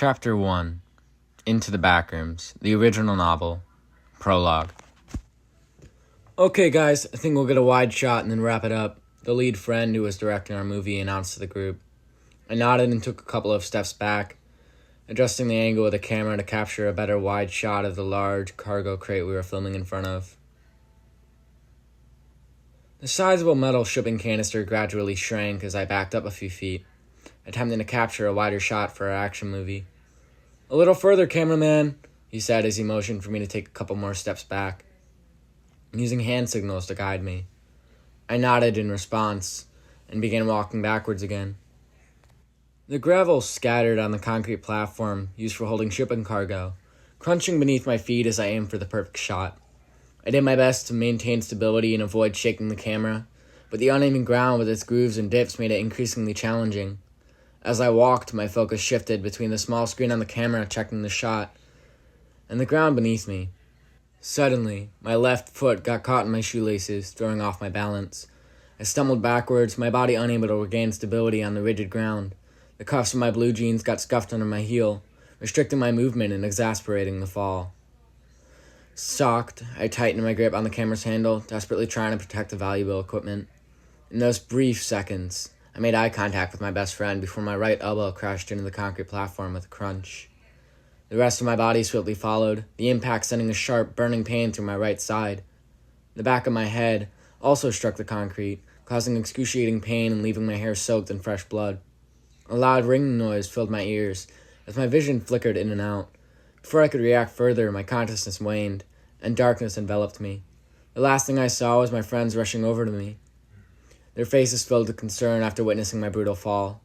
Chapter 1 Into the Backrooms, the original novel, Prologue. Okay, guys, I think we'll get a wide shot and then wrap it up. The lead friend who was directing our movie announced to the group. I nodded and took a couple of steps back, adjusting the angle of the camera to capture a better wide shot of the large cargo crate we were filming in front of. The sizable metal shipping canister gradually shrank as I backed up a few feet, attempting to capture a wider shot for our action movie. "A little further, cameraman," he said as he motioned for me to take a couple more steps back, using hand signals to guide me. I nodded in response and began walking backwards again. The gravel scattered on the concrete platform used for holding shipping cargo, crunching beneath my feet as I aimed for the perfect shot. I did my best to maintain stability and avoid shaking the camera, but the uneven ground with its grooves and dips made it increasingly challenging. As I walked, my focus shifted between the small screen on the camera checking the shot and the ground beneath me. Suddenly, my left foot got caught in my shoelaces, throwing off my balance. I stumbled backwards, my body unable to regain stability on the rigid ground. The cuffs of my blue jeans got scuffed under my heel, restricting my movement and exasperating the fall. Shocked, I tightened my grip on the camera's handle, desperately trying to protect the valuable equipment. In those brief seconds, I made eye contact with my best friend before my right elbow crashed into the concrete platform with a crunch. The rest of my body swiftly followed, the impact sending a sharp, burning pain through my right side. The back of my head also struck the concrete, causing excruciating pain and leaving my hair soaked in fresh blood. A loud ringing noise filled my ears as my vision flickered in and out. Before I could react further, my consciousness waned, and darkness enveloped me. The last thing I saw was my friends rushing over to me, their faces filled with concern after witnessing my brutal fall.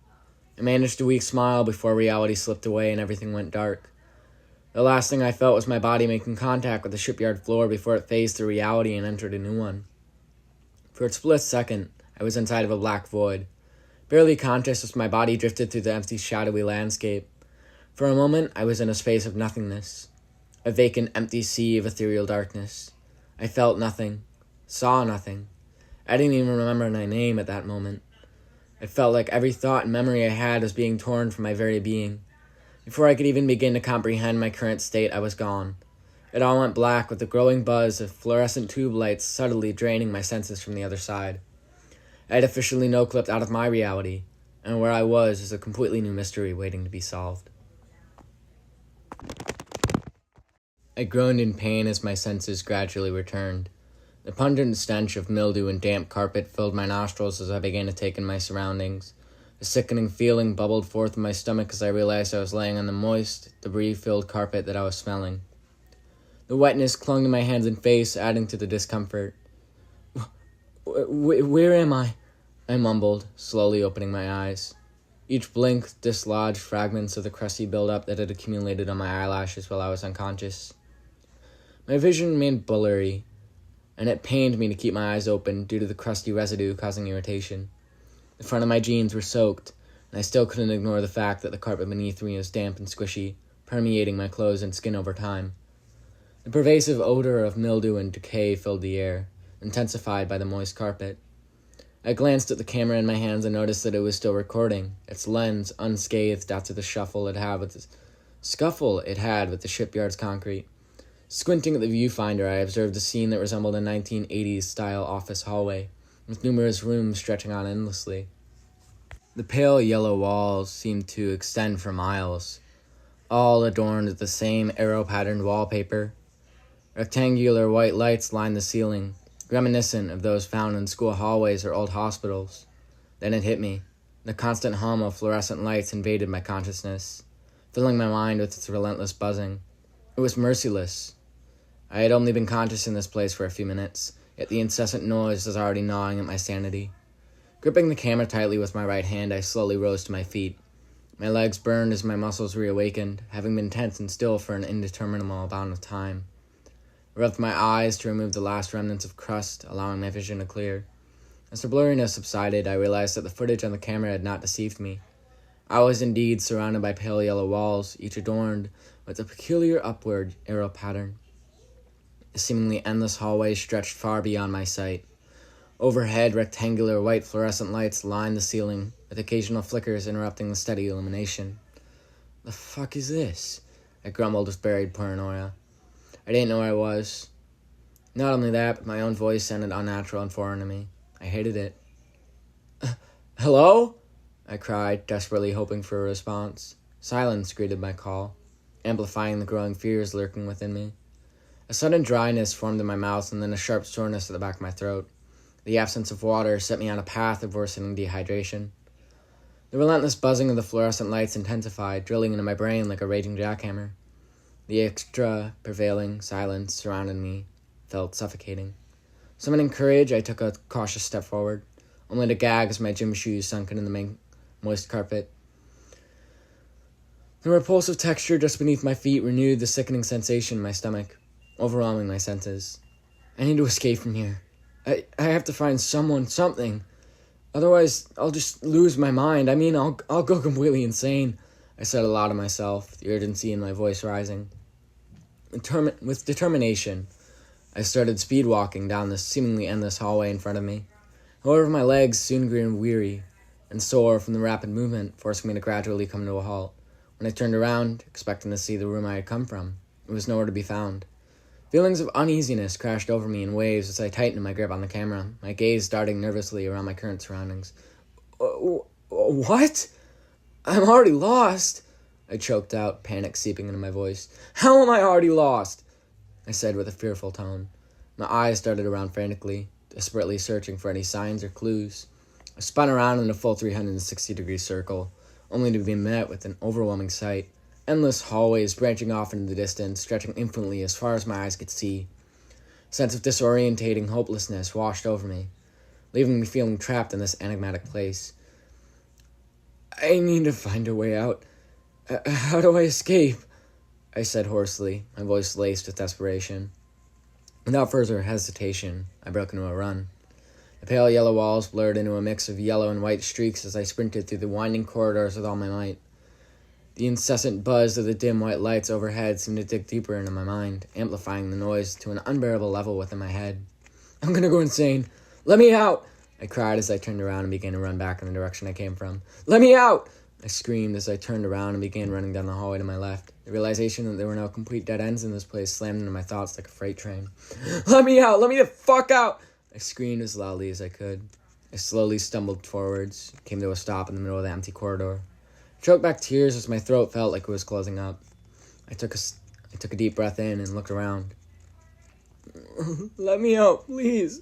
I managed a weak smile before reality slipped away and everything went dark. The last thing I felt was my body making contact with the shipyard floor before it phased through reality and entered a new one. For a split second, I was inside of a black void. Barely conscious as my body drifted through the empty, shadowy landscape. For a moment, I was in a space of nothingness, a vacant, empty sea of ethereal darkness. I felt nothing, saw nothing. I didn't even remember my name at that moment. It felt like every thought and memory I had was being torn from my very being. Before I could even begin to comprehend my current state, I was gone. It all went black with the growing buzz of fluorescent tube lights subtly draining my senses from the other side. I had officially no-clipped out of my reality, and where I was a completely new mystery waiting to be solved. I groaned in pain as my senses gradually returned. The pungent stench of mildew and damp carpet filled my nostrils as I began to take in my surroundings. A sickening feeling bubbled forth in my stomach as I realized I was laying on the moist, debris-filled carpet that I was smelling. The wetness clung to my hands and face, adding to the discomfort. Where am I?" I mumbled, slowly opening my eyes. Each blink dislodged fragments of the crusty buildup that had accumulated on my eyelashes while I was unconscious. My vision remained blurry, and it pained me to keep my eyes open due to the crusty residue causing irritation. The front of my jeans were soaked, and I still couldn't ignore the fact that the carpet beneath me was damp and squishy, permeating my clothes and skin over time. The pervasive odor of mildew and decay filled the air, intensified by the moist carpet. I glanced at the camera in my hands and noticed that it was still recording, its lens unscathed after the scuffle it had with the shipyard's concrete. Squinting at the viewfinder, I observed a scene that resembled a 1980s-style office hallway, with numerous rooms stretching on endlessly. The pale yellow walls seemed to extend for miles, all adorned with the same arrow-patterned wallpaper. Rectangular white lights lined the ceiling, reminiscent of those found in school hallways or old hospitals. Then it hit me. The constant hum of fluorescent lights invaded my consciousness, filling my mind with its relentless buzzing. It was merciless. I had only been conscious in this place for a few minutes, yet the incessant noise was already gnawing at my sanity. Gripping the camera tightly with my right hand, I slowly rose to my feet. My legs burned as my muscles reawakened, having been tense and still for an indeterminable amount of time. I rubbed my eyes to remove the last remnants of crust, allowing my vision to clear. As the blurriness subsided, I realized that the footage on the camera had not deceived me. I was indeed surrounded by pale yellow walls, each adorned with a peculiar upward arrow pattern. The seemingly endless hallway stretched far beyond my sight. Overhead, rectangular white fluorescent lights lined the ceiling, with occasional flickers interrupting the steady illumination. The fuck is this? I grumbled with buried paranoia. I didn't know where I was. Not only that, but my own voice sounded unnatural and foreign to me. I hated it. Hello? I cried, desperately hoping for a response. Silence greeted my call, amplifying the growing fears lurking within me. A sudden dryness formed in my mouth and then a sharp soreness at the back of my throat. The absence of water set me on a path of worsening dehydration. The relentless buzzing of the fluorescent lights intensified, drilling into my brain like a raging jackhammer. The extra prevailing silence surrounding me felt suffocating. Summoning courage, I took a cautious step forward, only to gag as my gym shoes sunk into the moist carpet. The repulsive texture just beneath my feet renewed the sickening sensation in my stomach, overwhelming my senses. I need to escape from here. I have to find something. Otherwise, I'll just lose my mind. I'll go completely insane, I said aloud to myself, the urgency in my voice rising. With determination, I started speed walking down the seemingly endless hallway in front of me. However, my legs soon grew weary and sore from the rapid movement, forcing me to gradually come to a halt. When I turned around, expecting to see the room I had come from, it was nowhere to be found. Feelings of uneasiness crashed over me in waves as I tightened my grip on the camera, my gaze darting nervously around my current surroundings. What? I'm already lost, I choked out, panic seeping into my voice. How am I already lost? I said with a fearful tone. My eyes darted around frantically, desperately searching for any signs or clues. I spun around in a full 360-degree circle, only to be met with an overwhelming sight. Endless hallways branching off into the distance, stretching infinitely as far as my eyes could see. A sense of disorientating hopelessness washed over me, leaving me feeling trapped in this enigmatic place. I need to find a way out. How do I escape? I said hoarsely, my voice laced with desperation. Without further hesitation, I broke into a run. The pale yellow walls blurred into a mix of yellow and white streaks as I sprinted through the winding corridors with all my might. The incessant buzz of the dim white lights overhead seemed to dig deeper into my mind, amplifying the noise to an unbearable level within my head. I'm gonna go insane. Let me out! I cried as I turned around and began to run back in the direction I came from. Let me out! I screamed as I turned around and began running down the hallway to my left. The realization that there were no complete dead ends in this place slammed into my thoughts like a freight train. Let me out! Let me the fuck out! I screamed as loudly as I could. I slowly stumbled forwards, came to a stop in the middle of the empty corridor. I choked back tears as my throat felt like it was closing up. I took a deep breath in and looked around. Let me out, please,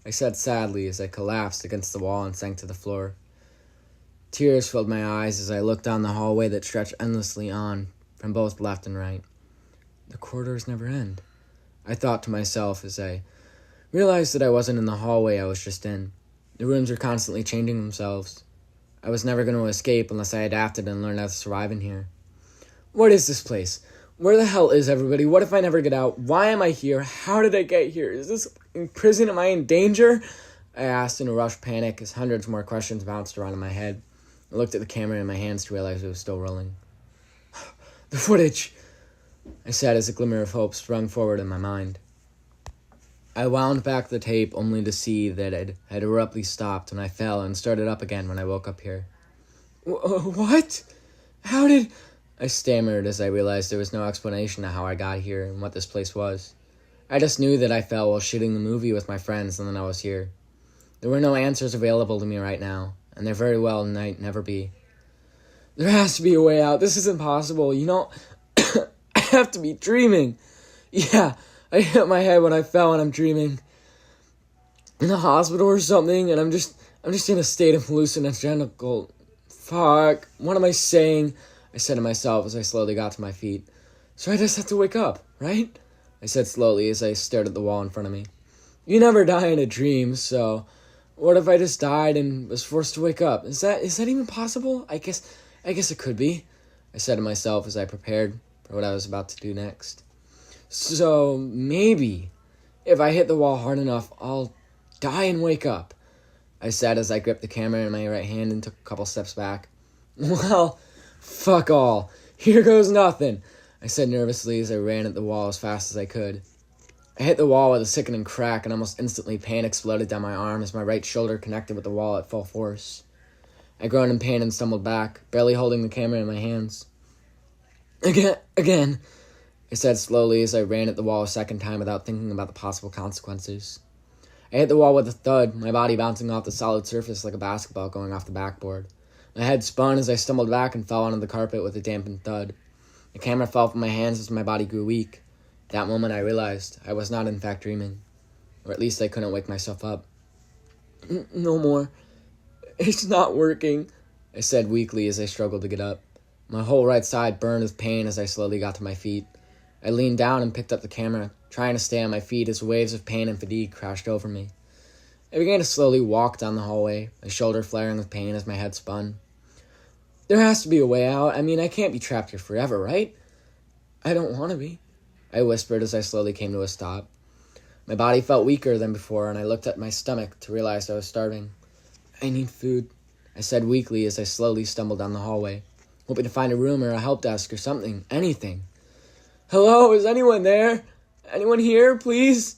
I said sadly as I collapsed against the wall and sank to the floor. Tears filled my eyes as I looked down the hallway that stretched endlessly on from both left and right. The corridors never end, I thought to myself as I realized that I wasn't in the hallway I was just in. The rooms were constantly changing themselves. I was never going to escape unless I adapted and learned how to survive in here. What is this place? Where the hell is everybody? What if I never get out? Why am I here? How did I get here? Is this in prison? Am I in danger? I asked in a rushed panic as hundreds more questions bounced around in my head. I looked at the camera in my hands to realize it was still rolling. The footage, I said as a glimmer of hope sprung forward in my mind. I wound back the tape only to see that it had abruptly stopped when I fell and started up again when I woke up here. What? How did... I stammered as I realized there was no explanation to how I got here and what this place was. I just knew that I fell while shooting the movie with my friends and then I was here. There were no answers available to me right now, and there very well might never be. There has to be a way out. This isn't possible. I have to be dreaming. Yeah, I hit my head when I fell and I'm dreaming. In the hospital or something, and I'm just in a state of hallucinogenical. Fuck, what am I saying? I said to myself as I slowly got to my feet. So I just have to wake up, right? I said slowly as I stared at the wall in front of me. You never die in a dream, so what if I just died and was forced to wake up? Is that even possible? I guess it could be, I said to myself as I prepared for what I was about to do next. So maybe if I hit the wall hard enough, I'll die and wake up, I said as I gripped the camera in my right hand and took a couple steps back. Well, fuck all. Here goes nothing, I said nervously as I ran at the wall as fast as I could. I hit the wall with a sickening crack and almost instantly pain exploded down my arm as my right shoulder connected with the wall at full force. I groaned in pain and stumbled back, barely holding the camera in my hands. Again, I said slowly as I ran at the wall a second time without thinking about the possible consequences. I hit the wall with a thud, my body bouncing off the solid surface like a basketball going off the backboard. My head spun as I stumbled back and fell onto the carpet with a dampened thud. The camera fell from my hands as my body grew weak. At that moment I realized I was not in fact dreaming. Or at least I couldn't wake myself up. No more. It's not working, I said weakly as I struggled to get up. My whole right side burned with pain as I slowly got to my feet. I leaned down and picked up the camera, trying to stay on my feet as waves of pain and fatigue crashed over me. I began to slowly walk down the hallway, my shoulder flaring with pain as my head spun. There has to be a way out. I mean, I can't be trapped here forever, right? I don't want to be, I whispered as I slowly came to a stop. My body felt weaker than before, and I looked at my stomach to realize I was starving. I need food, I said weakly as I slowly stumbled down the hallway, hoping to find a room or a help desk or something, anything. Hello, is anyone there? Anyone here, please?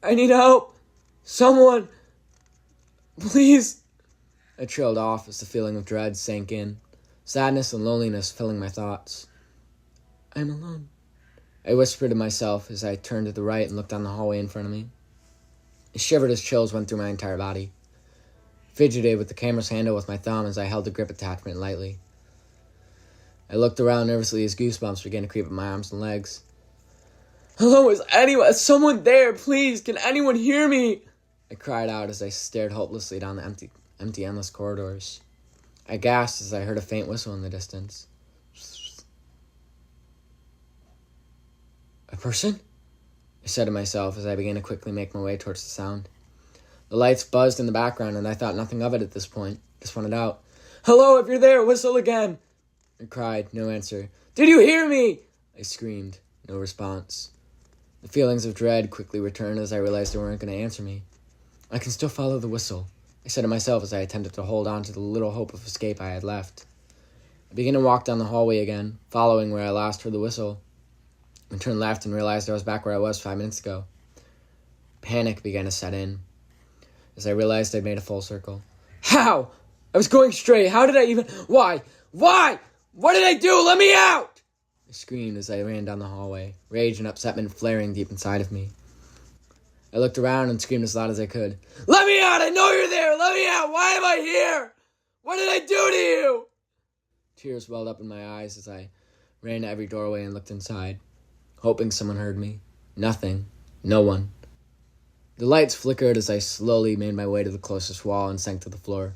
I need help. Someone. Please. I trailed off as the feeling of dread sank in, sadness and loneliness filling my thoughts. I'm alone, I whispered to myself as I turned to the right and looked down the hallway in front of me. I shivered as chills went through my entire body. Fidgeted with the camera's handle with my thumb as I held the grip attachment lightly. I looked around nervously as goosebumps began to creep up my arms and legs. Hello, is someone there, please? Can anyone hear me? I cried out as I stared hopelessly down the empty, endless corridors. I gasped as I heard a faint whistle in the distance. A person? I said to myself as I began to quickly make my way towards the sound. The lights buzzed in the background and I thought nothing of it at this point. Just wanted out. Hello, if you're there, whistle again! I cried, no answer. Did you hear me? I screamed, no response. The feelings of dread quickly returned as I realized they weren't going to answer me. I can still follow the whistle, I said to myself as I attempted to hold on to the little hope of escape I had left. I began to walk down the hallway again, following where I last heard the whistle. I turned left and realized I was back where I was 5 minutes ago. Panic began to set in as I realized I'd made a full circle. How? I was going straight. How did I even... Why? What did I do? Let me out! I screamed as I ran down the hallway, rage and upsetment flaring deep inside of me. I looked around and screamed as loud as I could. Let me out! I know you're there! Let me out! Why am I here? What did I do to you? Tears welled up in my eyes as I ran to every doorway and looked inside, hoping someone heard me. Nothing. No one. The lights flickered as I slowly made my way to the closest wall and sank to the floor.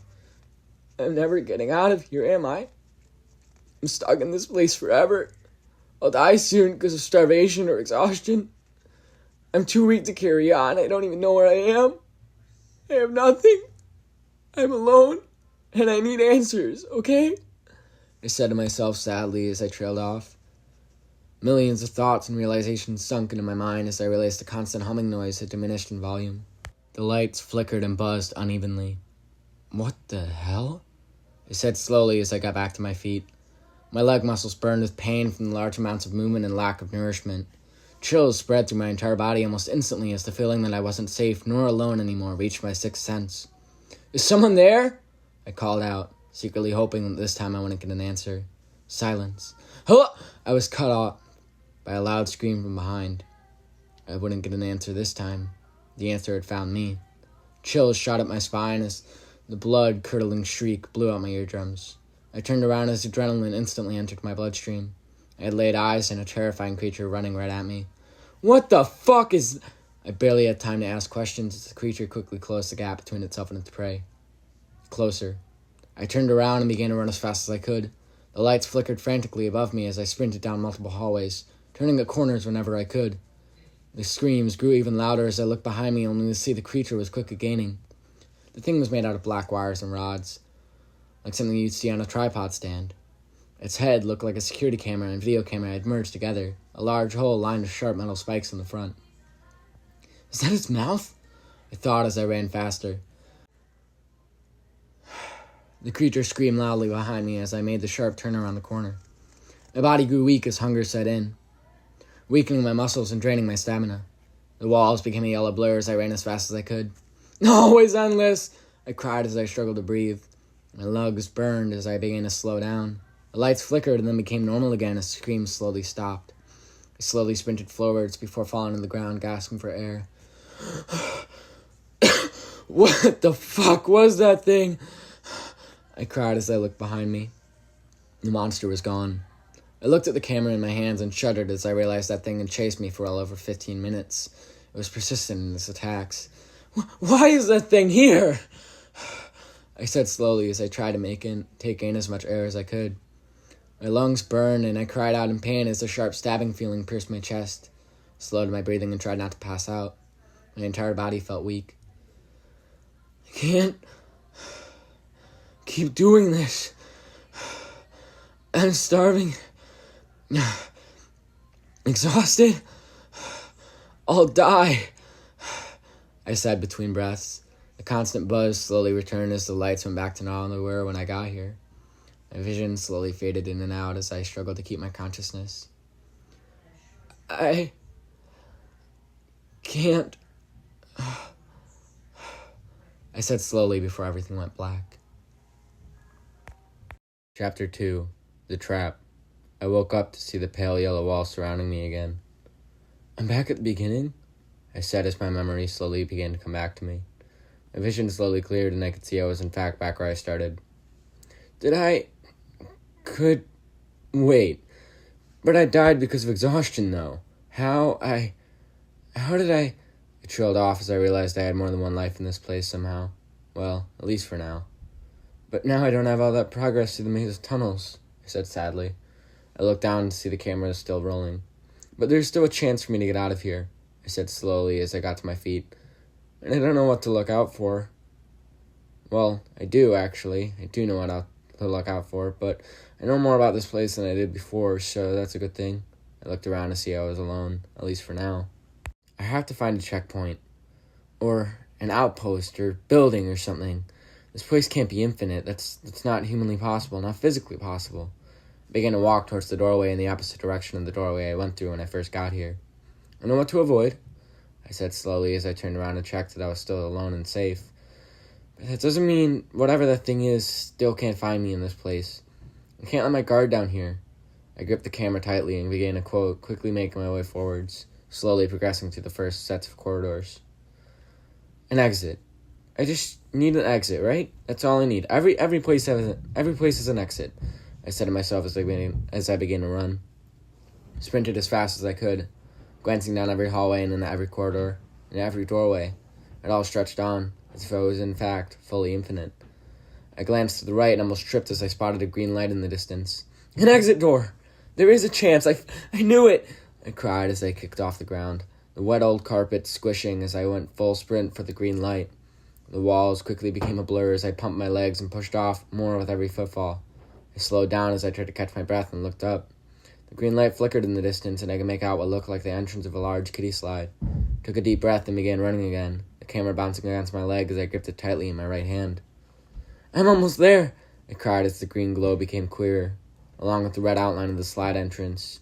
I'm never getting out of here, am I? I'm stuck in this place forever. I'll die soon because of starvation or exhaustion. I'm too weak to carry on. I don't even know where I am. I have nothing. I'm alone, and I need answers, okay? I said to myself sadly as I trailed off. Millions of thoughts and realizations sunk into my mind as I realized the constant humming noise had diminished in volume. The lights flickered and buzzed unevenly. What the hell? I said slowly as I got back to my feet. My leg muscles burned with pain from the large amounts of movement and lack of nourishment. Chills spread through my entire body almost instantly as the feeling that I wasn't safe nor alone anymore reached my sixth sense. Is someone there? I called out, secretly hoping that this time I wouldn't get an answer. Silence. Hello? I was cut off by a loud scream from behind. I wouldn't get an answer this time. The answer had found me. Chills shot up my spine as the blood-curdling shriek blew out my eardrums. I turned around as adrenaline instantly entered my bloodstream. I had laid eyes on a terrifying creature running right at me. What the fuck is... I barely had time to ask questions as the creature quickly closed the gap between itself and its prey. Closer. I turned around and began to run as fast as I could. The lights flickered frantically above me as I sprinted down multiple hallways, turning at corners whenever I could. The screams grew even louder as I looked behind me, only to see the creature was quickly gaining. The thing was made out of black wires and rods, like something you'd see on a tripod stand. Its head looked like a security camera and video camera had merged together, a large hole lined with sharp metal spikes in the front. Is that its mouth? I thought as I ran faster. The creature screamed loudly behind me as I made the sharp turn around the corner. My body grew weak as hunger set in, weakening my muscles and draining my stamina. The walls became a yellow blur as I ran as fast as I could. Always endless! I cried as I struggled to breathe. My lungs burned as I began to slow down. The The lights flickered and then became normal again as the screams slowly stopped. I slowly sprinted forwards before falling to the ground, gasping for air. What the fuck was that thing? I cried as I looked behind me. The monster was gone. I looked at the camera in my hands and shuddered as I realized that thing had chased me for well over 15 minutes. It was persistent in its attacks. Why is that thing here? I said slowly as I tried to take in as much air as I could. My lungs burned and I cried out in pain as a sharp stabbing feeling pierced my chest. I slowed my breathing and tried not to pass out. My entire body felt weak. I can't keep doing this. I'm starving. Exhausted. I'll die, I said between breaths. The constant buzz slowly returned as the lights went back to normal they were when I got here. My vision slowly faded in and out as I struggled to keep my consciousness. I can't, I said slowly before everything went black. Chapter 2. The Trap. I woke up to see the pale yellow wall surrounding me again. I'm back at the beginning, I said as my memory slowly began to come back to me. My vision slowly cleared and I could see I was in fact back where I started. Wait. But I died because of exhaustion, though. How did I... It trailed off as I realized I had more than one life in this place somehow. Well, at least for now. But now I don't have all that progress through the maze of tunnels, I said sadly. I looked down to see the camera still rolling. But there's still a chance for me to get out of here, I said slowly as I got to my feet. And I don't know what to look out for. Well, I do, actually. I do know what to look out for, but I know more about this place than I did before, so that's a good thing. I looked around to see I was alone, at least for now. I have to find a checkpoint, or an outpost, or building, or something. This place can't be infinite. That's not humanly possible, not physically possible. I began to walk towards the doorway in the opposite direction of the doorway I went through when I first got here. I know what to avoid, I said slowly as I turned around to check that I was still alone and safe. But that doesn't mean whatever that thing is still can't find me in this place. I can't let my guard down here. I gripped the camera tightly and began to quickly make my way forwards, slowly progressing through the first sets of corridors. An exit. I just need an exit, right? That's all I need. Every place has an exit, I said to myself as I began to run. I sprinted as fast as I could, glancing down every hallway and into every corridor, and every doorway. It all stretched on, as if it was in fact fully infinite. I glanced to the right and almost tripped as I spotted a green light in the distance. An exit door! There is a chance! I knew it! I cried as I kicked off the ground, the wet old carpet squishing as I went full sprint for the green light. The walls quickly became a blur as I pumped my legs and pushed off more with every footfall. I slowed down as I tried to catch my breath and looked up. The green light flickered in the distance and I could make out what looked like the entrance of a large kiddie slide. I took a deep breath and began running again, the camera bouncing against my leg as I gripped it tightly in my right hand. I'm almost there, I cried as the green glow became clearer, along with the red outline of the slide entrance.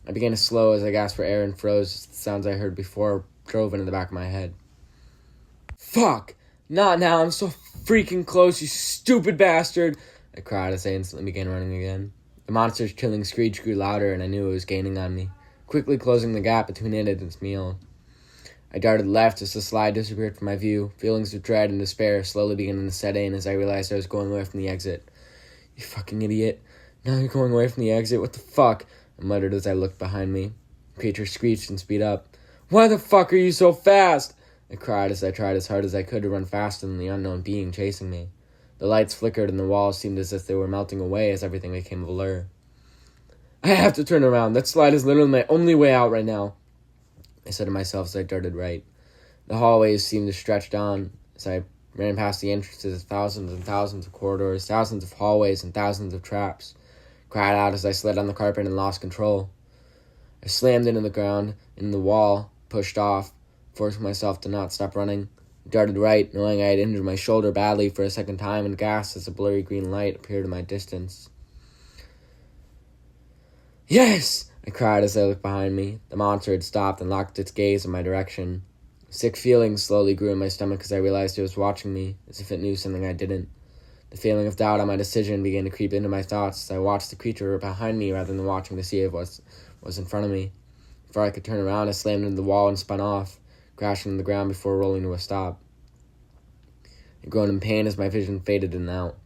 I began to slow as I gasped for air and froze as the sounds I heard before drove into the back of my head. Fuck! Not now, I'm so freaking close, you stupid bastard! I cried as I instantly began running again. The monster's killing screech grew louder and I knew it was gaining on me, quickly closing the gap between it and its meal. I darted left as the slide disappeared from my view, feelings of dread and despair slowly beginning to set in as I realized I was going away from the exit. You fucking idiot. Now you're going away from the exit? What the fuck? I muttered as I looked behind me. The creature screeched and speed up. Why the fuck are you so fast? I cried as I tried as hard as I could to run faster than the unknown being chasing me. The lights flickered and the walls seemed as if they were melting away as everything became a blur. I have to turn around. That slide is literally my only way out right now, I said to myself as I darted right. The hallways seemed to stretch on as I ran past the entrances of thousands and thousands of corridors, thousands of hallways, and thousands of traps. I cried out as I slid on the carpet and lost control. I slammed into the ground, in the wall, pushed off, forcing myself to not stop running. I darted right, knowing I had injured my shoulder badly for a second time, and gasped as a blurry green light appeared in my distance. Yes! I cried as I looked behind me. The monster had stopped and locked its gaze in my direction. A sick feeling slowly grew in my stomach as I realized it was watching me, as if it knew something I didn't. The feeling of doubt on my decision began to creep into my thoughts as I watched the creature behind me rather than watching to see if it was in front of me. Before I could turn around, I slammed into the wall and spun off, crashing to the ground before rolling to a stop. I groaned in pain as my vision faded in and out.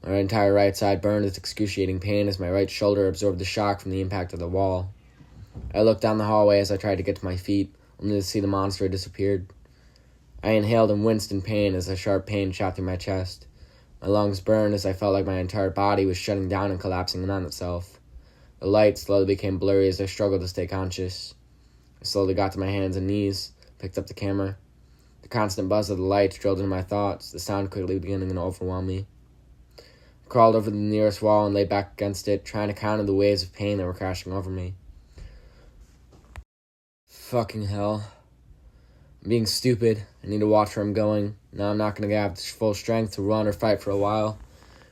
My entire right side burned with excruciating pain as my right shoulder absorbed the shock from the impact of the wall. I looked down the hallway as I tried to get to my feet, only to see the monster had disappeared. I inhaled and winced in pain as a sharp pain shot through my chest. My lungs burned as I felt like my entire body was shutting down and collapsing in on itself. The light slowly became blurry as I struggled to stay conscious. I slowly got to my hands and knees, picked up the camera. The constant buzz of the lights drilled into my thoughts, the sound quickly beginning to overwhelm me. I crawled over to the nearest wall and lay back against it, trying to counter the waves of pain that were crashing over me. Fucking hell. I'm being stupid. I need to watch where I'm going. Now I'm not going to have full strength to run or fight for a while.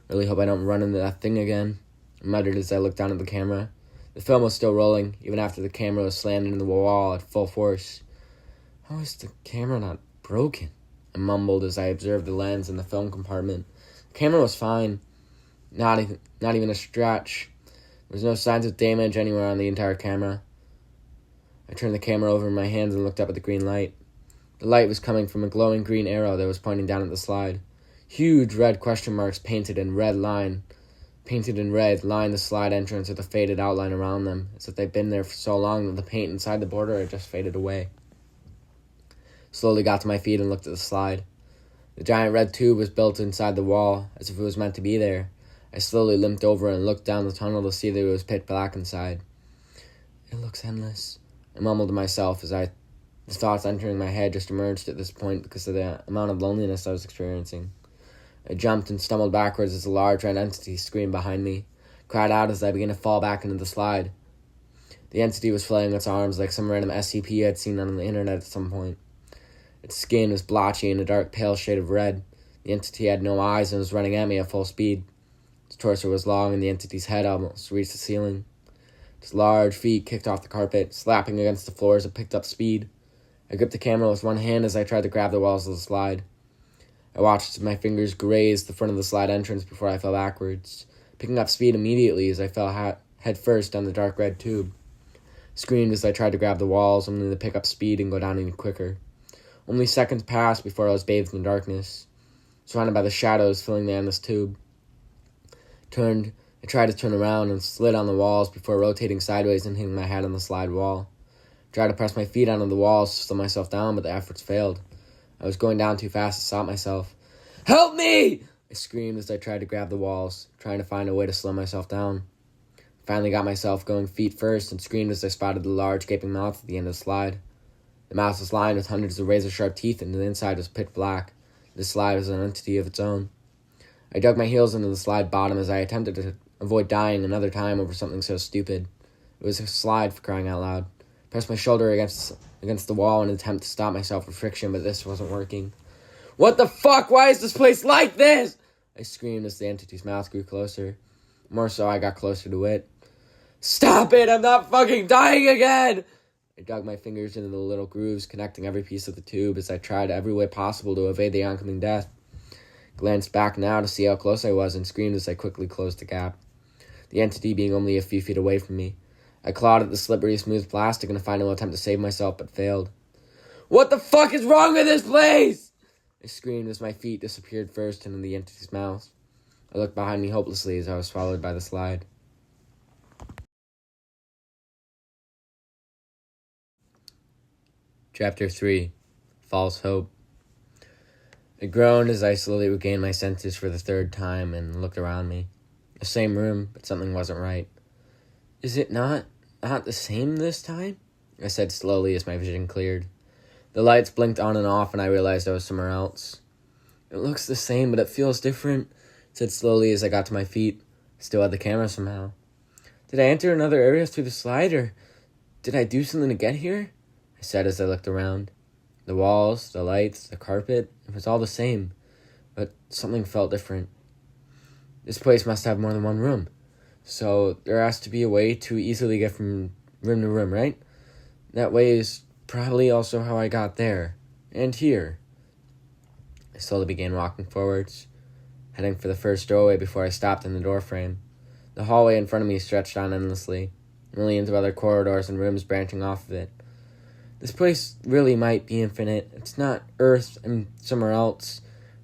Really hope I don't run into that thing again, I muttered as I looked down at the camera. The film was still rolling, even after the camera was slammed into the wall at full force. How is the camera not broken? I mumbled as I observed the lens in the film compartment. The camera was fine. Not even a scratch. There was no signs of damage anywhere on the entire camera. I turned the camera over in my hands and looked up at the green light. The light was coming from a glowing green arrow that was pointing down at the slide. Huge red question marks painted in red lined the slide entrance with a faded outline around them, as if they'd been there for so long that the paint inside the border had just faded away. Slowly got to my feet and looked at the slide. The giant red tube was built inside the wall, as if it was meant to be there. I slowly limped over and looked down the tunnel to see that it was pitch black inside. It looks endless, I mumbled to myself as the thoughts entering my head just emerged at this point because of the amount of loneliness I was experiencing. I jumped and stumbled backwards as a large red entity screamed behind me, cried out as I began to fall back into the slide. The entity was flailing its arms like some random SCP I'd seen on the internet at some point. Its skin was blotchy in a dark pale shade of red. The entity had no eyes and was running at me at full speed. Its torso was long and the entity's head almost reached the ceiling. Its large feet kicked off the carpet, slapping against the floor as it picked up speed. I gripped the camera with one hand as I tried to grab the walls of the slide. I watched as my fingers grazed the front of the slide entrance before I fell backwards, picking up speed immediately as I fell head first down the dark red tube. I screamed as I tried to grab the walls, only to pick up speed and go down even quicker. Only seconds passed before I was bathed in darkness, surrounded by the shadows filling the endless tube. I tried to turn around and slid on the walls before rotating sideways and hitting my head on the slide wall. Tried to press my feet onto the walls to slow myself down, but the efforts failed. I was going down too fast to stop myself. "Help me!" I screamed as I tried to grab the walls, trying to find a way to slow myself down. Finally got myself going feet first and screamed as I spotted the large gaping mouth at the end of the slide. The mouth was lined with hundreds of razor-sharp teeth and the inside was pitch black. This slide was an entity of its own. I dug my heels into the slide bottom as I attempted to avoid dying another time over something so stupid. It was a slide, for crying out loud. Pressed my shoulder against the wall in an attempt to stop myself from friction, but this wasn't working. "What the fuck? Why is this place like this?" I screamed as the entity's mouth grew closer. More so, I got closer to it. "Stop it! I'm not fucking dying again!" I dug my fingers into the little grooves connecting every piece of the tube as I tried every way possible to evade the oncoming death. Glanced back now to see how close I was and screamed as I quickly closed the gap, the entity being only a few feet away from me. I clawed at the slippery, smooth plastic in a final attempt to save myself, but failed. "What the fuck is wrong with this place?" I screamed as my feet disappeared first into the entity's mouth. I looked behind me hopelessly as I was swallowed by the slide. Chapter 3. False Hope. I groaned as I slowly regained my senses for the third time and looked around me. The same room, but something wasn't right. "Is it not the same this time?" I said slowly as my vision cleared. The lights blinked on and off and I realized I was somewhere else. "It looks the same, but it feels different," I said slowly as I got to my feet. I still had the camera somehow. "Did I enter another area through the slide, or did I do something to get here?" I said as I looked around. The walls, the lights, the carpet, it was all the same, but something felt different. This place must have more than one room, so there has to be a way to easily get from room to room, right? That way is probably also how I got there, and here. I slowly began walking forwards. heading for the first doorway before I stopped in the doorframe. The hallway in front of me stretched on endlessly, millions of other corridors and rooms branching off of it. This place really might be infinite. It's not Earth and somewhere else,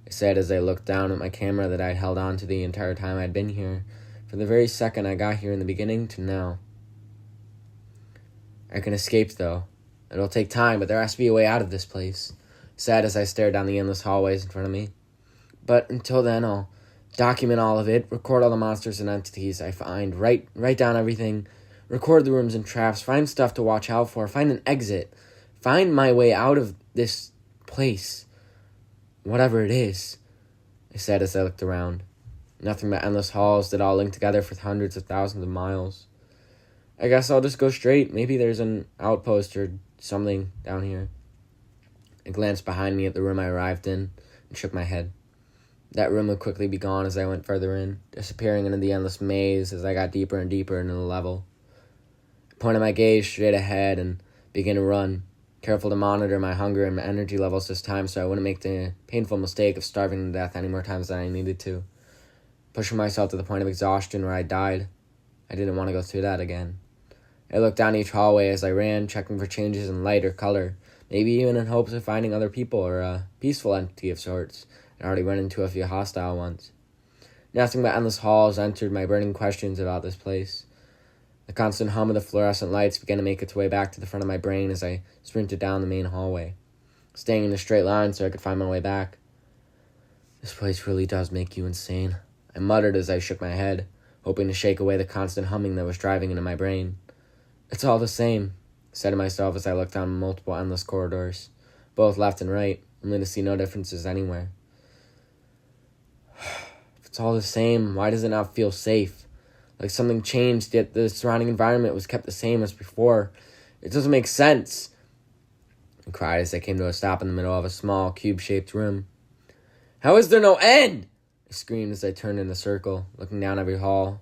I said as I looked down at my camera that I'd held on to the entire time I'd been here, from the very second I got here in the beginning to now. I can escape, though. It'll take time, but there has to be a way out of this place, I said as I stared down the endless hallways in front of me. But until then, I'll document all of it, record all the monsters and entities I find, write down everything, record the rooms and traps, find stuff to watch out for, find an exit, find my way out of this place, whatever it is, I said as I looked around. Nothing but endless halls that all link together for hundreds of thousands of miles. I guess I'll just go straight. Maybe there's an outpost or something down here. I glanced behind me at the room I arrived in and shook my head. That room would quickly be gone as I went further in, disappearing into the endless maze as I got deeper and deeper into the level. I pointed my gaze straight ahead and began to run, careful to monitor my hunger and my energy levels this time so I wouldn't make the painful mistake of starving to death any more times than I needed to. Pushing myself to the point of exhaustion where I died. I didn't want to go through that again. I looked down each hallway as I ran, checking for changes in light or color, maybe even in hopes of finding other people or a peaceful entity of sorts. I'd already run into a few hostile ones. Nothing but endless halls answered my burning questions about this place. The constant hum of the fluorescent lights began to make its way back to the front of my brain as I sprinted down the main hallway, staying in a straight line so I could find my way back. This place really does make you insane, I muttered as I shook my head, hoping to shake away the constant humming that was driving into my brain. It's all the same, I said to myself as I looked down multiple endless corridors, both left and right, only to see no differences anywhere. If it's all the same, why does it not feel safe? Like something changed, yet the surrounding environment was kept the same as before. It doesn't make sense, I cried as I came to a stop in the middle of a small, cube-shaped room. How is there no end? I screamed as I turned in a circle, looking down every hall,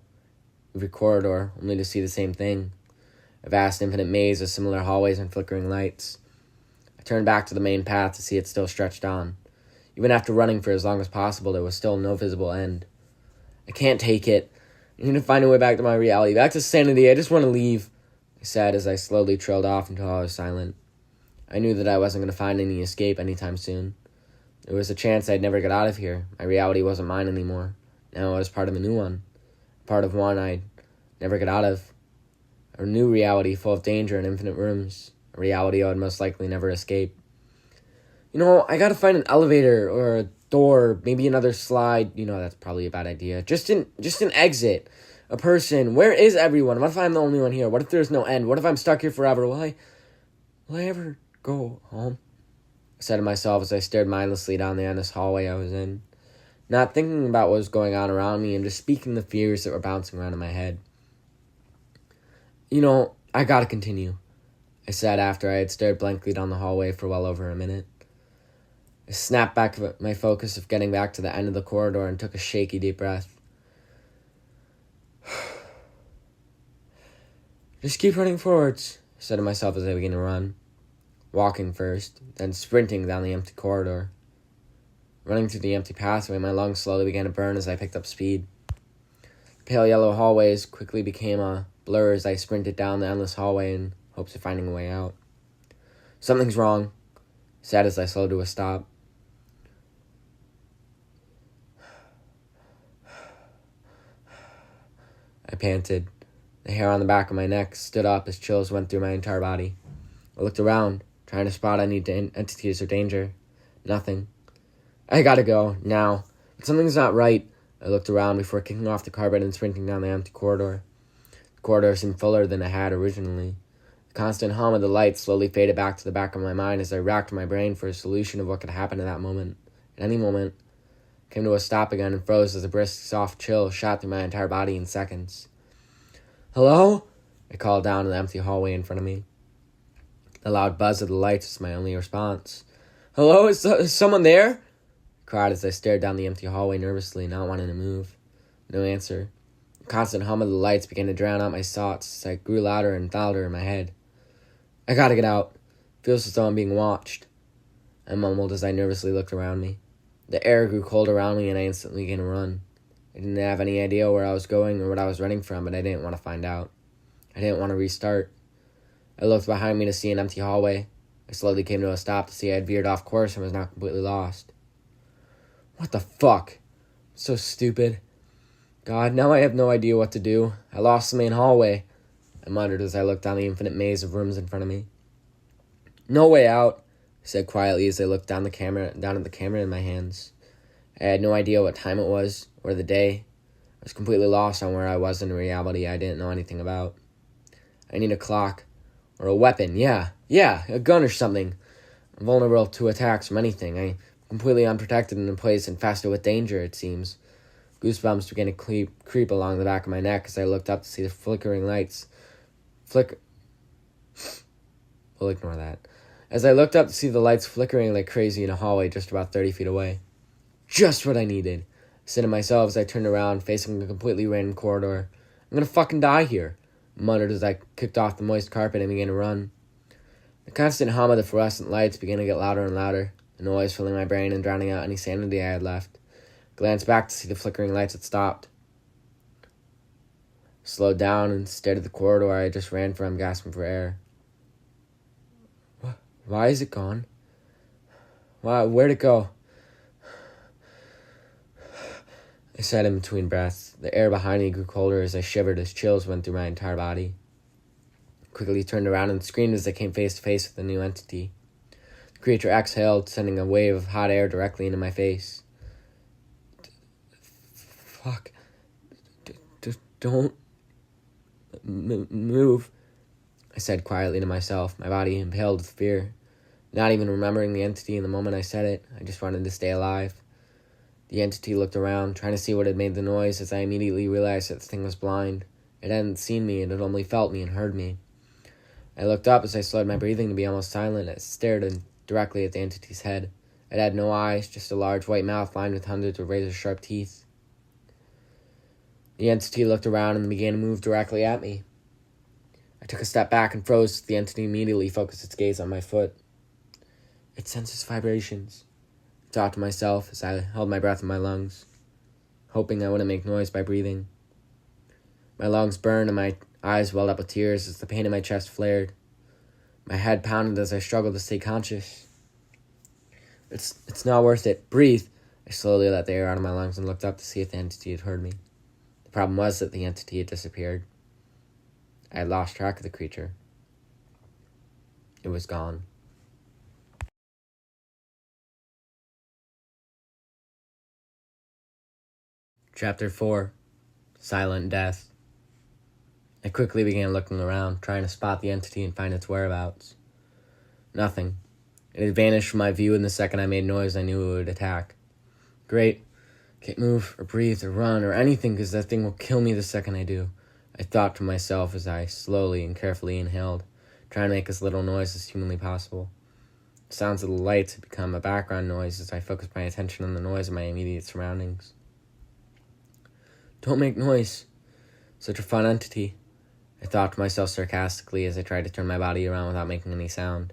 every corridor, only to see the same thing. A vast infinite maze of similar hallways and flickering lights. I turned back to the main path to see it still stretched on. Even after running for as long as possible, there was still no visible end. I can't take it. I need to find a way back to my reality, back to sanity. I just want to leave, I said as I slowly trailed off until I was silent. I knew that I wasn't going to find any escape anytime soon. There was a chance I'd never get out of here. My reality wasn't mine anymore. Now I was part of a new one. Part of one I'd never get out of. A new reality full of danger and infinite rooms. A reality I would most likely never escape. I gotta find an elevator or a door, maybe another slide. That's probably a bad idea. Just an exit. A person. Where is everyone? What if I'm the only one here? What if there's no end? What if I'm stuck here forever? Will I ever go home? I said to myself as I stared mindlessly down the endless hallway I was in, not thinking about what was going on around me and just speaking the fears that were bouncing around in my head. I gotta continue, I said after I had stared blankly down the hallway for well over a minute. I snapped back my focus of getting back to the end of the corridor and took a shaky deep breath. Just keep running forwards, I said to myself as I began to run. Walking first, then sprinting down the empty corridor. Running through the empty pathway, my lungs slowly began to burn as I picked up speed. The pale yellow hallways quickly became a blur as I sprinted down the endless hallway in hopes of finding a way out. Something's wrong, I said as I slowed to a stop. I panted. The hair on the back of my neck stood up as chills went through my entire body. I looked around, trying to spot any entities or danger. Nothing. I gotta go, now. But something's not right. I looked around before kicking off the carpet and sprinting down the empty corridor. The corridor seemed fuller than it had originally. The constant hum of the lights slowly faded back to the back of my mind as I racked my brain for a solution of what could happen at that moment. At any moment, I came to a stop again and froze as a brisk, soft chill shot through my entire body in seconds. Hello? I called down the empty hallway in front of me. The loud buzz of the lights was my only response. Hello? Is someone there? I cried as I stared down the empty hallway nervously, not wanting to move. No answer. The constant hum of the lights began to drown out my thoughts as I grew louder and louder in my head. I gotta get out. Feels as though I'm being watched, I mumbled as I nervously looked around me. The air grew cold around me, and I instantly began to run. I didn't have any idea where I was going or what I was running from, but I didn't want to find out. I didn't want to restart. I looked behind me to see an empty hallway. I slowly came to a stop to see I had veered off course and was now completely lost. What the fuck? So stupid. God, now I have no idea what to do. I lost the main hallway, I muttered as I looked down the infinite maze of rooms in front of me. No way out, I said quietly as I looked down at the camera in my hands. I had no idea what time it was, or the day. I was completely lost on where I was in reality I didn't know anything about. I need a clock. Or a weapon, yeah, a gun or something. I'm vulnerable to attacks from anything. I'm completely unprotected in a place infested with danger, it seems. Goosebumps began to creep along the back of my neck as I looked up to see the flickering lights. We'll ignore that. As I looked up to see the lights flickering like crazy in a hallway just about 30 feet away. Just what I needed, I said to myself as I turned around, facing a completely random corridor. I'm gonna fucking die here, I muttered as I kicked off the moist carpet and began to run. The constant hum of the fluorescent lights began to get louder and louder, the noise filling my brain and drowning out any sanity I had left. I glanced back to see the flickering lights had stopped. I slowed down and stared at the corridor I just ran from, gasping for air. Why is it gone? Where'd it go? I said in between breaths. The air behind me grew colder as I shivered as chills went through my entire body. I quickly turned around and screamed as I came face to face with the new entity. The creature exhaled, sending a wave of hot air directly into my face. Fuck. Don't move, I said quietly to myself, my body impaled with fear. Not even remembering the entity in the moment I said it, I just wanted to stay alive. The entity looked around, trying to see what had made the noise, as I immediately realized that the thing was blind. It hadn't seen me, it had only felt me and heard me. I looked up as I slowed my breathing to be almost silent. I stared directly at the entity's head. It had no eyes, just a large white mouth lined with hundreds of razor-sharp teeth. The entity looked around and began to move directly at me. I took a step back and froze as the entity immediately focused its gaze on my foot. It senses vibrations, I thought to myself as I held my breath in my lungs, hoping I wouldn't make noise by breathing. My lungs burned and my eyes welled up with tears as the pain in my chest flared. My head pounded as I struggled to stay conscious. It's not worth it. Breathe. I slowly let the air out of my lungs and looked up to see if the entity had heard me. The problem was that the entity had disappeared. I had lost track of the creature. It was gone. Chapter 4. Silent Death. I quickly began looking around, trying to spot the entity and find its whereabouts. Nothing. It had vanished from my view, and the second I made noise, I knew it would attack. Great. Can't move, or breathe, or run, or anything, because that thing will kill me the second I do, I thought to myself as I slowly and carefully inhaled, trying to make as little noise as humanly possible. The sounds of the lights had become a background noise as I focused my attention on the noise of my immediate surroundings. Don't make noise. Such a fun entity, I thought to myself sarcastically as I tried to turn my body around without making any sound.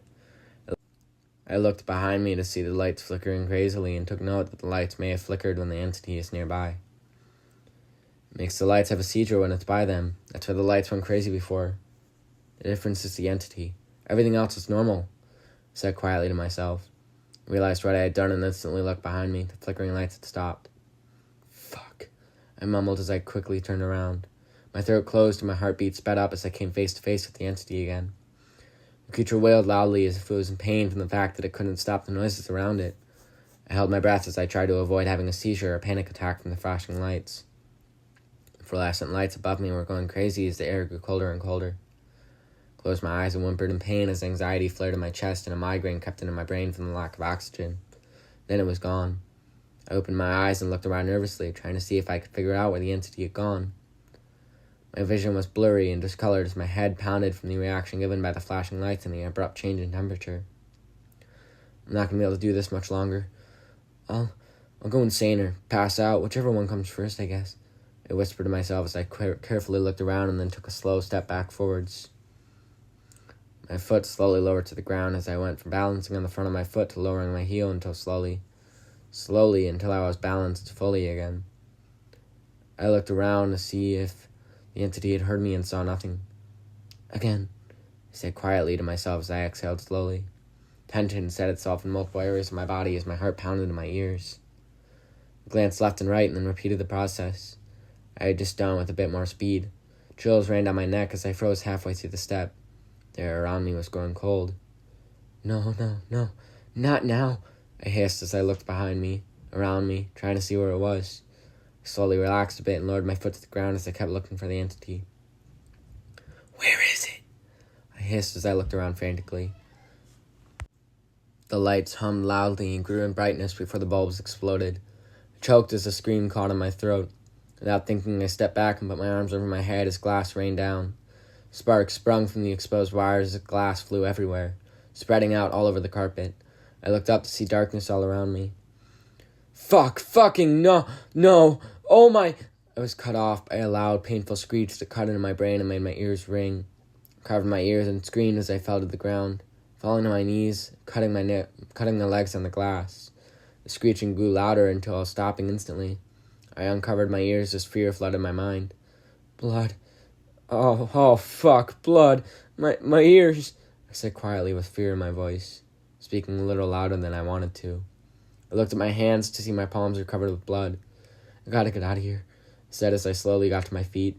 I looked behind me to see the lights flickering crazily and took note that the lights may have flickered when the entity is nearby. It makes the lights have a seizure when it's by them. That's why the lights went crazy before. The difference is the entity. Everything else is normal, I said quietly to myself. I realized what I had done and instantly looked behind me. The flickering lights had stopped. Fuck, I mumbled as I quickly turned around. My throat closed and my heartbeat sped up as I came face to face with the entity again. The creature wailed loudly as if it was in pain from the fact that it couldn't stop the noises around it. I held my breath as I tried to avoid having a seizure or a panic attack from the flashing lights. The fluorescent lights above me were going crazy as the air grew colder and colder. I closed my eyes and whimpered in pain as anxiety flared in my chest and a migraine crept into my brain from the lack of oxygen. Then it was gone. I opened my eyes and looked around nervously, trying to see if I could figure out where the entity had gone. My vision was blurry and discolored as my head pounded from the reaction given by the flashing lights and the abrupt change in temperature. I'm not going to be able to do this much longer. I'll go insane or pass out, whichever one comes first, I guess, I whispered to myself as I carefully looked around and then took a slow step back forwards. My foot slowly lowered to the ground as I went from balancing on the front of my foot to lowering my heel until slowly slowly until I was balanced fully again. I looked around to see if the entity had heard me and saw nothing. Again, I said quietly to myself as I exhaled slowly. Tension set itself in multiple areas of my body as my heart pounded in my ears. I glanced left and right and then repeated the process. I had just done with a bit more speed. Chills ran down my neck as I froze halfway through the step. The air around me was growing cold. No, not now, I hissed as I looked behind me, around me, trying to see where it was. I slowly relaxed a bit and lowered my foot to the ground as I kept looking for the entity. Where is it? I hissed as I looked around frantically. The lights hummed loudly and grew in brightness before the bulbs exploded. I choked as a scream caught in my throat. Without thinking, I stepped back and put my arms over my head as glass rained down. Sparks sprung from the exposed wires as glass flew everywhere, spreading out all over the carpet. I looked up to see darkness all around me. Fucking no, oh my... I was cut off by a loud, painful screech that cut into my brain and made my ears ring. I covered my ears and screamed as I fell to the ground, falling to my knees, cutting the legs on the glass. The screeching grew louder until I was stopping instantly. I uncovered my ears as fear flooded my mind. Blood. Oh, fuck, blood. My ears, I said quietly with fear in my voice, speaking a little louder than I wanted to. I looked at my hands to see my palms were covered with blood. I gotta get out of here, I said as I slowly got to my feet.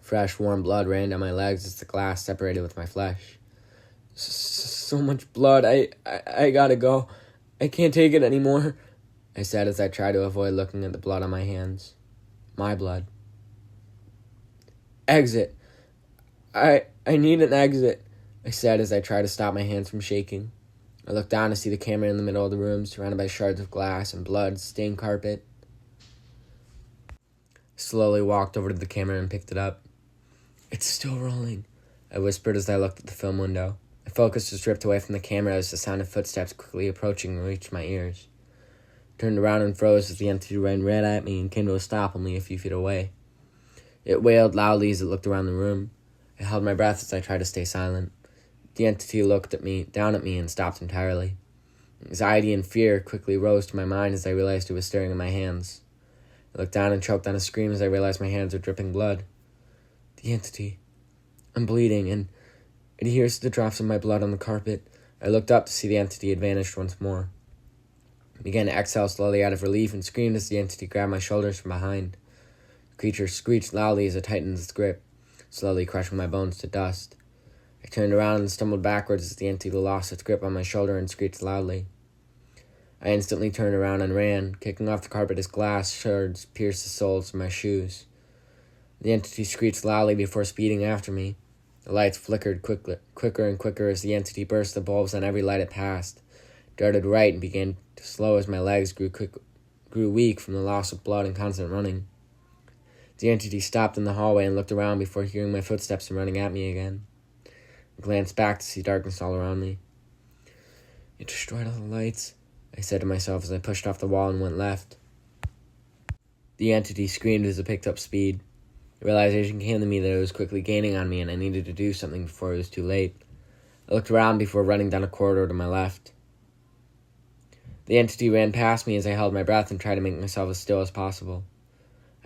Fresh, warm blood ran down my legs as the glass separated with my flesh. So much blood, I gotta go. I can't take it anymore, I said as I tried to avoid looking at the blood on my hands. My blood. Exit. I need an exit, I said as I tried to stop my hands from shaking. I looked down to see the camera in the middle of the room, surrounded by shards of glass and blood-stained carpet. I slowly walked over to the camera and picked it up. It's still rolling, I whispered as I looked at the film window. My focus was ripped away from the camera as the sound of footsteps quickly approaching reached my ears. I turned around and froze as the entity ran right at me and came to a stop only a few feet away. It wailed loudly as it looked around the room. I held my breath as I tried to stay silent. The entity looked down at me, and stopped entirely. Anxiety and fear quickly rose to my mind as I realized it was staring at my hands. I looked down and choked on a scream as I realized my hands were dripping blood. The entity. I'm bleeding, and it hears the drops of my blood on the carpet. I looked up to see the entity had vanished once more. I began to exhale slowly out of relief and screamed as the entity grabbed my shoulders from behind. The creature screeched loudly as it tightened its grip, slowly crushing my bones to dust. I turned around and stumbled backwards as the entity lost its grip on my shoulder and screeched loudly. I instantly turned around and ran, kicking off the carpet as glass shards pierced the soles of my shoes. The entity screeched loudly before speeding after me. The lights flickered quicker and quicker as the entity burst the bulbs on every light it passed, darted right and began to slow as my legs grew weak from the loss of blood and constant running. The entity stopped in the hallway and looked around before hearing my footsteps and running at me again. I glanced back to see darkness all around me. It destroyed all the lights, I said to myself as I pushed off the wall and went left. The entity screamed as it picked up speed. The realization came to me that it was quickly gaining on me and I needed to do something before it was too late. I looked around before running down a corridor to my left. The entity ran past me as I held my breath and tried to make myself as still as possible.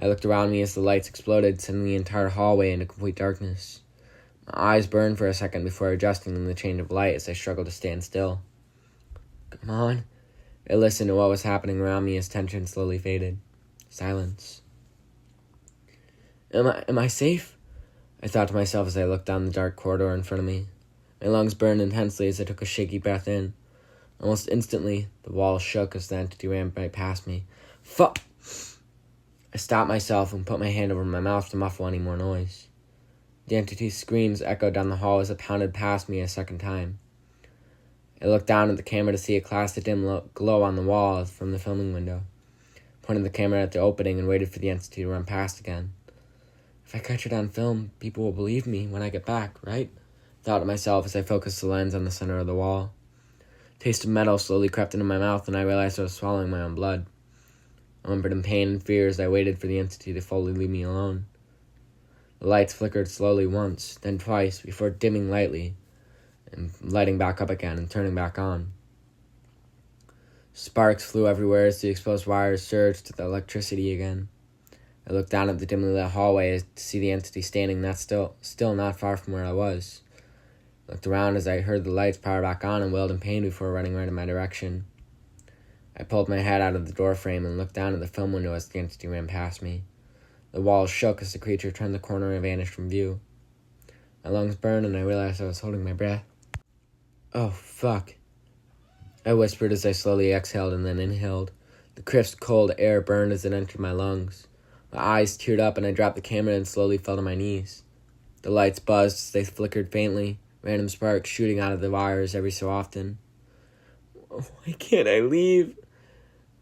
I looked around me as the lights exploded, sending the entire hallway into complete darkness. My eyes burned for a second before adjusting to the change of light as I struggled to stand still. Come on. I listened to what was happening around me as tension slowly faded. Silence. Am I safe? I thought to myself as I looked down the dark corridor in front of me. My lungs burned intensely as I took a shaky breath in. Almost instantly, the walls shook as the entity ran right past me. Fuck! I stopped myself and put my hand over my mouth to muffle any more noise. The entity's screams echoed down the hall as it pounded past me a second time. I looked down at the camera to see a class of dim glow on the wall from the filming window. I pointed the camera at the opening and waited for the entity to run past again. If I catch it on film, people will believe me when I get back, right? I thought to myself as I focused the lens on the center of the wall. A taste of metal slowly crept into my mouth and I realized I was swallowing my own blood. I whimpered in pain and fear as I waited for the entity to fully leave me alone. The lights flickered slowly once, then twice, before dimming lightly and lighting back up again and turning back on. Sparks flew everywhere as the exposed wires surged to the electricity again. I looked down at the dimly lit hallway to see the entity standing still not far from where I was. I looked around as I heard the lights power back on and wailed in pain before running right in my direction. I pulled my head out of the doorframe and looked down at the film window as the entity ran past me. The walls shook as the creature turned the corner and vanished from view. My lungs burned and I realized I was holding my breath. "Oh, fuck," I whispered as I slowly exhaled and then inhaled. The crisp, cold air burned as it entered my lungs. My eyes teared up and I dropped the camera and slowly fell to my knees. The lights buzzed as they flickered faintly, random sparks shooting out of the wires every so often. Why can't I leave?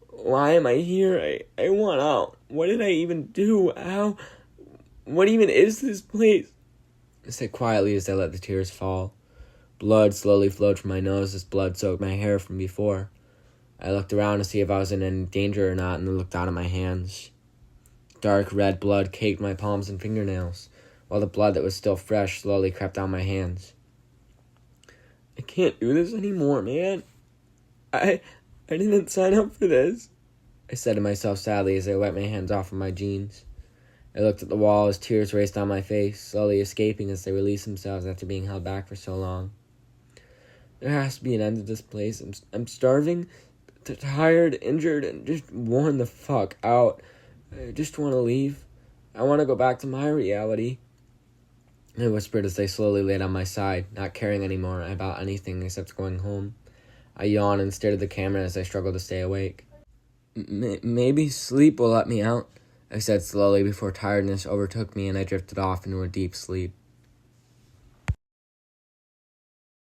Why am I here? I want out. What did I even do? How? What even is this place? I said quietly as I let the tears fall. Blood slowly flowed from my nose as blood soaked my hair from before. I looked around to see if I was in any danger or not and then looked down at my hands. Dark red blood caked my palms and fingernails, while the blood that was still fresh slowly crept down my hands. I can't do this anymore, man. I didn't sign up for this, I said to myself sadly as I wiped my hands off of my jeans. I looked at the wall as tears raced down my face, slowly escaping as they released themselves after being held back for so long. There has to be an end to this place. I'm starving, tired, injured, and just worn the fuck out. I just want to leave. I want to go back to my reality, I whispered as they slowly laid on my side, not caring anymore about anything except going home. I yawned and stared at the camera as I struggled to stay awake. Maybe sleep will let me out, I said slowly before tiredness overtook me and I drifted off into a deep sleep.